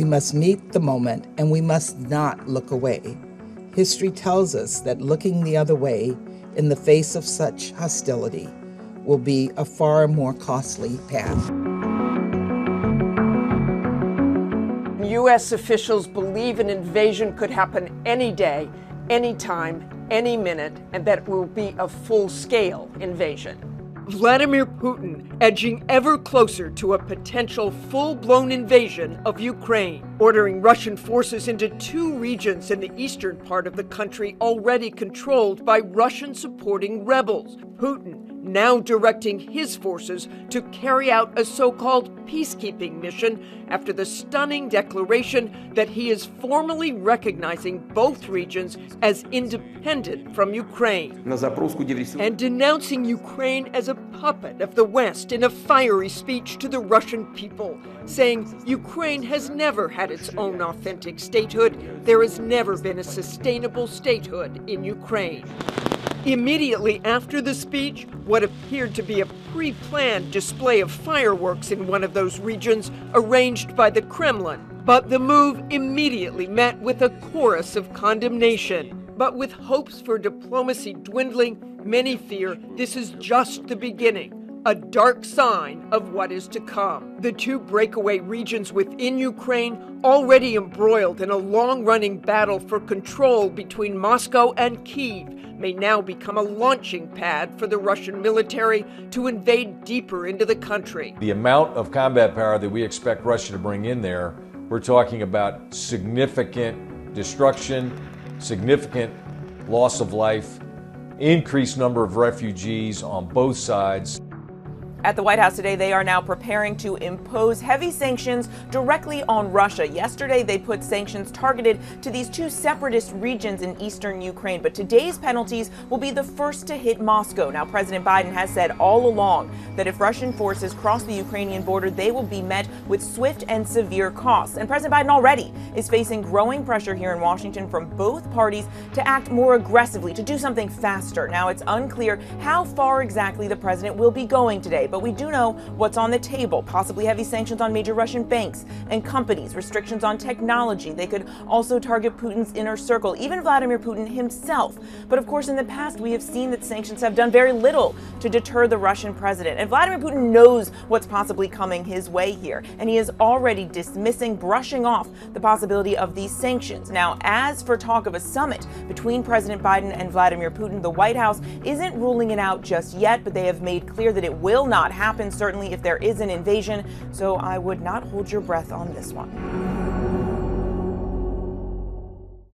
We must meet the moment, and we must not look away. History tells us that looking the other way in the face of such hostility will be a far more costly path. U.S. officials believe an invasion could happen any day, any time, any minute, and that it will be a full-scale invasion. Vladimir Putin edging ever closer to a potential full-blown invasion of Ukraine, ordering Russian forces into 2 regions in the eastern part of the country already controlled by Russian-supporting rebels. Putin now directing his forces to carry out a so-called peacekeeping mission after the stunning declaration that he is formally recognizing both regions as independent from Ukraine and denouncing Ukraine as a puppet of the West in a fiery speech to the Russian people, saying Ukraine has never had its own authentic statehood. There has never been a sustainable statehood in Ukraine. Immediately after the speech, what appeared to be a pre-planned display of fireworks in one of those regions arranged by the Kremlin. But the move immediately met with a chorus of condemnation. But with hopes for diplomacy dwindling, many fear this is just the beginning, a dark sign of what is to come. The 2 breakaway regions within Ukraine, already embroiled in a long-running battle for control between Moscow and Kyiv, may now become a launching pad for the Russian military to invade deeper into the country. The amount of combat power that we expect Russia to bring in there, we're talking about significant destruction, significant loss of life, increased number of refugees on both sides. At the White House today, they are now preparing to impose heavy sanctions directly on Russia. Yesterday, they put sanctions targeted to these 2 separatist regions in eastern Ukraine. But today's penalties will be the first to hit Moscow. Now, President Biden has said all along that if Russian forces cross the Ukrainian border, they will be met with swift and severe costs. And President Biden already is facing growing pressure here in Washington from both parties to act more aggressively, to do something faster. Now, it's unclear how far exactly the president will be going today. But we do know what's on the table, possibly heavy sanctions on major Russian banks and companies, restrictions on technology. They could also target Putin's inner circle, even Vladimir Putin himself. But of course, in the past, we have seen that sanctions have done very little to deter the Russian president. And Vladimir Putin knows what's possibly coming his way here. And he is already dismissing, brushing off the possibility of these sanctions. Now, as for talk of a summit between President Biden and Vladimir Putin, the White House isn't ruling it out just yet, but they have made clear that it will not happen, certainly if there is an invasion, so I would not hold your breath on this one.